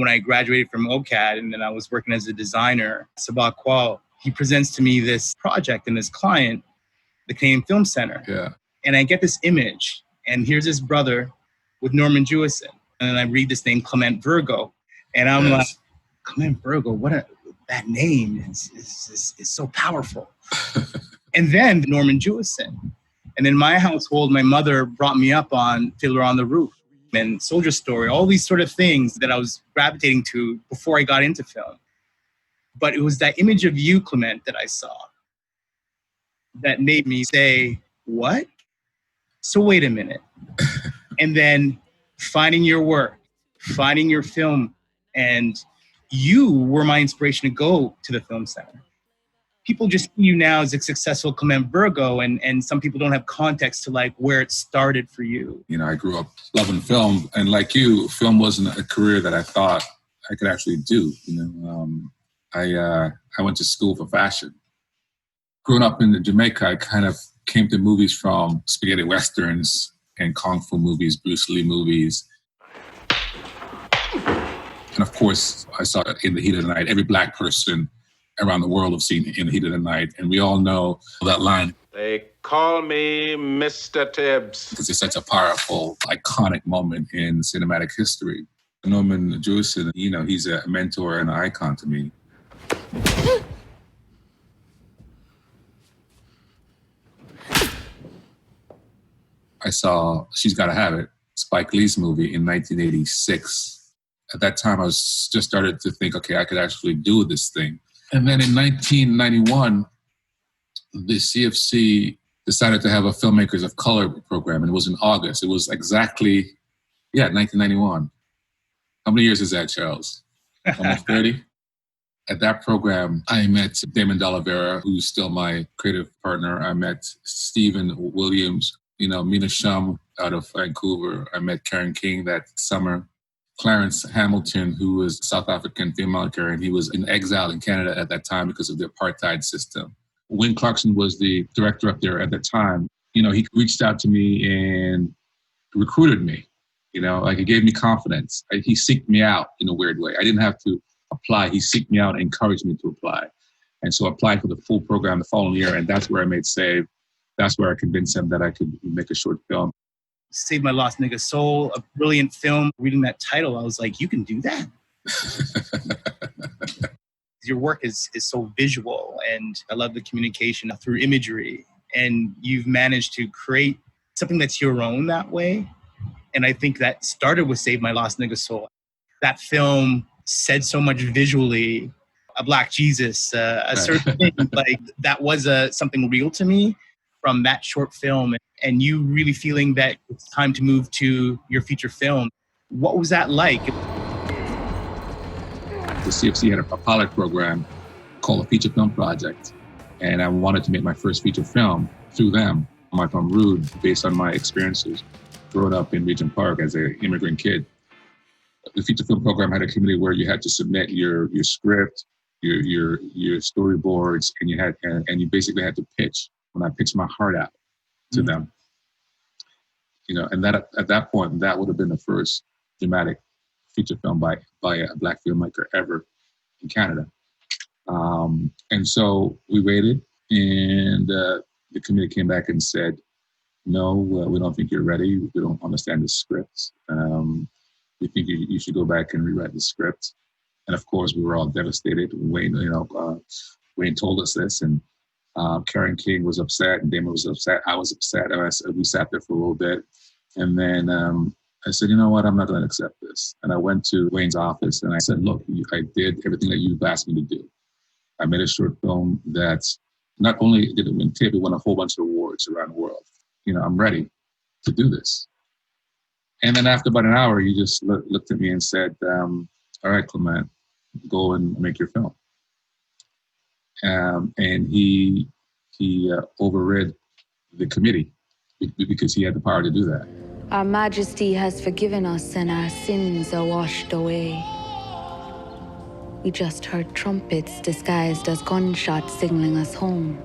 when I graduated from OCAD and then I was working as a designer, Sabah Qual, he presents to me this project and this client, the Canadian Film Center. Yeah. And I get this image, and here's his brother with Norman Jewison. And then I read this name, Clement Virgo. And I'm like, Clement Virgo, that name is so powerful. And then Norman Jewison. And in my household, my mother brought me up on Fiddler on the Roof and Soldier Story, all these sort of things that I was gravitating to before I got into film. But it was that image of you, Clement, that I saw that made me say, what? So wait a minute. And then finding your work, finding your film, and you were my inspiration to go to the Film Center. People just see you now as a successful Clement Virgo, and some people don't have context to like where it started for you. You know, I grew up loving film, and like you, film wasn't a career that I thought I could actually do. You know, I went to school for fashion. Growing up in Jamaica, I kind of came to movies from spaghetti westerns and kung fu movies, Bruce Lee movies. And of course, I saw In the Heat of the Night. Every black person around the world have seen In the Heat of the Night. And we all know that line. They call me Mr. Tibbs. Because it's such a powerful, iconic moment in cinematic history. Norman Jewison, you know, he's a mentor and an icon to me. I saw She's Gotta Have It, Spike Lee's movie in 1986. At that time, I was just started to think, okay, I could actually do this thing. And then in 1991, the CFC decided to have a Filmmakers of Color program, and it was in August. It was exactly, 1991. How many years is that, Charles? Almost 30? At that program, I met Damon D'Oliveira, who's still my creative partner. I met Stephen Williams, you know, Mina Shum out of Vancouver. I met Karen King that summer. Clarence Hamilton, who was a South African filmmaker, and he was in exile in Canada at that time because of the apartheid system. Wayne Clarkson was the director up there at the time. You know, he reached out to me and recruited me. You know, like he gave me confidence. He seeked me out in a weird way. I didn't have to apply. He seeked me out and encouraged me to apply. And so I applied for the full program the following year, and that's where I made Save. That's where I convinced him that I could make a short film. Save My Lost Nigga Soul, a brilliant film. Reading that title, I was like, you can do that? Your work is so visual, and I love the communication through imagery. And you've managed to create something that's your own that way. And I think that started with Save My Lost Nigga Soul. That film said so much visually, a Black Jesus, a certain thing, like that was something real to me from that short film, and you really feeling that it's time to move to your feature film. What was that like? The CFC had a pilot program called a Feature Film Project, and I wanted to make my first feature film through them. I'm from Rude, based on my experiences growing up in Regent Park as an immigrant kid. The feature film program had a committee where you had to submit your script, your storyboards, and you basically had to pitch. When I pitched my heart out to them, you know, and that at that point, that would have been the first dramatic feature film by a Black filmmaker ever in Canada. And so we waited, and the committee came back and said, no, we don't think you're ready. We don't understand the script. We think you should go back and rewrite the script. And of course, we were all devastated. Wayne told us this, and Karen King was upset, and Damon was upset. I was upset. We sat there for a little bit. And then I said, you know what? I'm not going to accept this. And I went to Wayne's office and I said, look, I did everything that you've asked me to do. I made a short film that not only did it win TIFF, it won a whole bunch of awards around the world. You know, I'm ready to do this. And then after about an hour, he just looked at me and said, all right, Clement, go and make your film. And he overrid the committee because he had the power to do that. Our Majesty has forgiven us and our sins are washed away. We just heard trumpets disguised as gunshots signaling us home.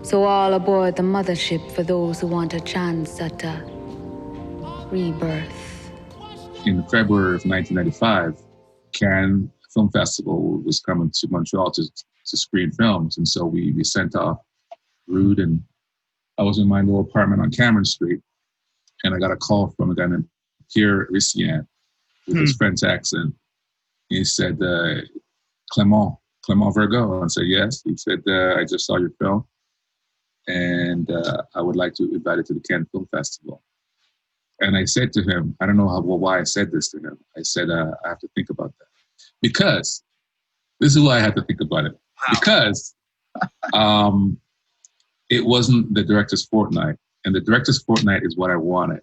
So all aboard the mothership for those who want a chance at a rebirth. In February of 1995, Cannes Film Festival was coming to Montreal to screen films. And so we sent off Rude, and I was in my little apartment on Cameron Street, and I got a call from a guy named Pierre Ricien with his French accent. He said, Clement Vergo. I said, yes. He said, I just saw your film, and I would like to invite it to the Cannes Film Festival. And I said to him, I don't know why I said this to him. I said, I have to think about that. Because, this is why I had to think about it. Wow. Because it wasn't the director's fortnight. And the director's fortnight is what I wanted.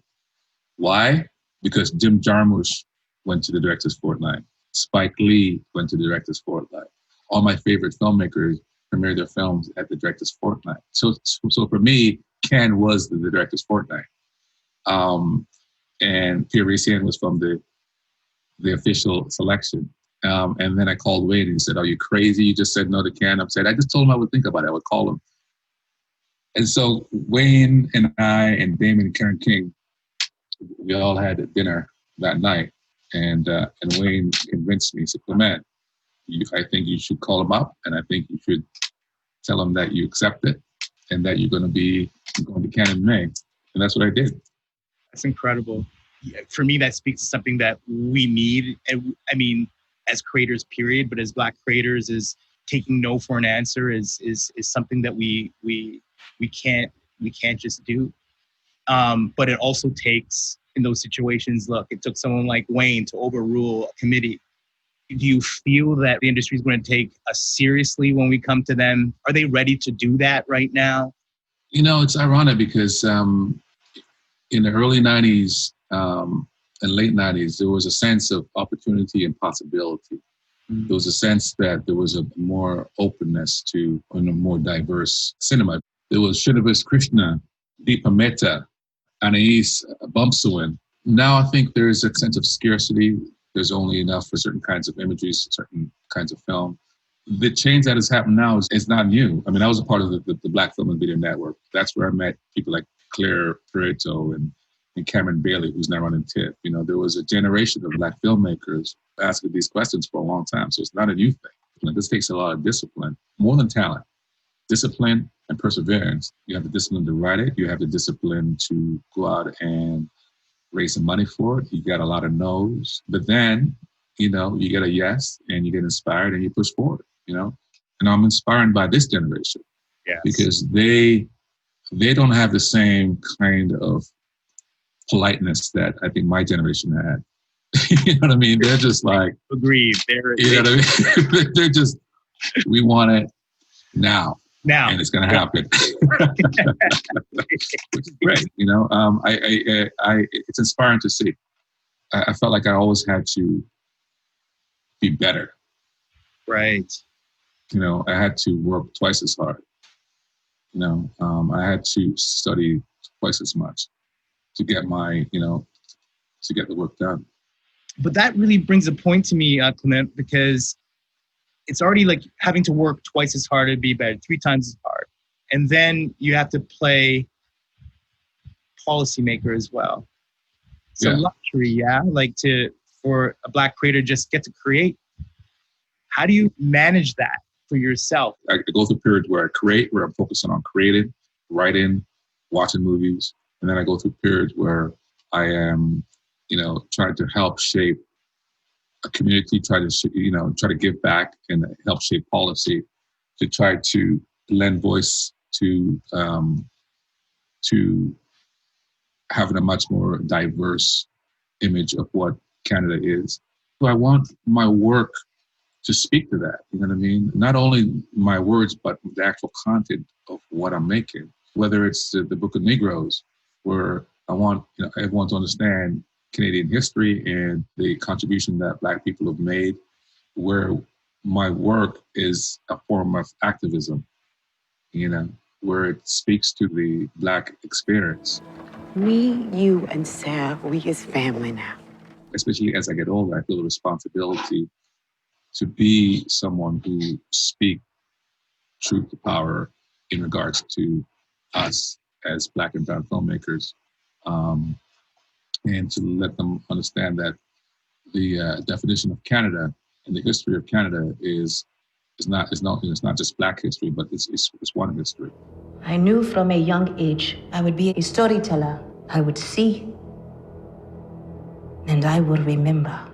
Why? Because Jim Jarmusch went to the director's fortnight. Spike Lee went to the director's fortnight. All my favorite filmmakers premiered their films at the director's fortnight. So for me, Cannes was the director's fortnight. And Pierre Ricien was from the official selection. And then I called Wayne and he said, are you crazy? You just said no to Cannes. I said, I just told him I would think about it. I would call him. And so Wayne and I and Damon and Karen King, we all had a dinner that night. And Wayne convinced me, he said, Clement, I think you should call him up, and I think you should tell him that you accept it and that you're going to be going to Cannes in May. And that's what I did. That's incredible. For me, that speaks to something that we need. I mean, as creators, period, but as Black creators, is taking no for an answer is something that we can't just do. But it also takes, in those situations, look, it took someone like Wayne to overrule a committee. Do you feel that the industry is going to take us seriously when we come to them? Are they ready to do that right now? You know, it's ironic because in the early 90s and late 90s, there was a sense of opportunity and possibility. Mm-hmm. There was a sense that there was a more openness to a more diverse cinema. There was Srinivas Krishna, Deepa Mehta, Anais Bumsuin. Now I think there's a sense of scarcity. There's only enough for certain kinds of images, certain kinds of film. The change that has happened now is not new. I mean, I was a part of the Black Film and Video Network. That's where I met people like Claire Prieto and Cameron Bailey, who's now running TIFF. You know, there was a generation of Black filmmakers asking these questions for a long time. So it's not a new thing. This takes a lot of discipline, more than talent. Discipline and perseverance. You have the discipline to write it. You have the discipline to go out and raise some money for it. You got a lot of no's, but then, you know, you get a yes and you get inspired and you push forward, you know? And I'm inspired by this generation. Yes. Because they don't have the same kind of politeness that I think my generation had. You know what I mean? They're just like, agreed. You know what I mean? They're just, we want it now. And it's going to happen. Which is great. You know, it's inspiring to see. I felt like I always had to be better. Right. You know, I had to work twice as hard. You know, I had to study twice as much to get to get the work done. But that really brings a point to me, Clement, because it's already like having to work twice as hard to be better, 3 times as hard. And then you have to play policymaker as well. It's a luxury, like for a Black creator just get to create. How do you manage that for yourself? I go through periods where I create, where I'm focusing on creating, writing, watching movies. And then I go through periods where I am, you know, trying to help shape a community, try to give back and help shape policy, to try to lend voice to having a much more diverse image of what Canada is. So I want my work to speak to that, you know what I mean? Not only my words, but the actual content of what I'm making. Whether it's the Book of Negroes, where I want everyone to understand Canadian history and the contribution that Black people have made, where my work is a form of activism, you know, where it speaks to the Black experience. Me, you, and Sarah, we is family now. Especially as I get older, I feel a responsibility to be someone who speaks truth to power in regards to us as Black and brown filmmakers. And to let them understand that the definition of Canada And the history of Canada is not just Black history, but it's one history. I knew from a young age I would be a storyteller. I would see, and I would remember.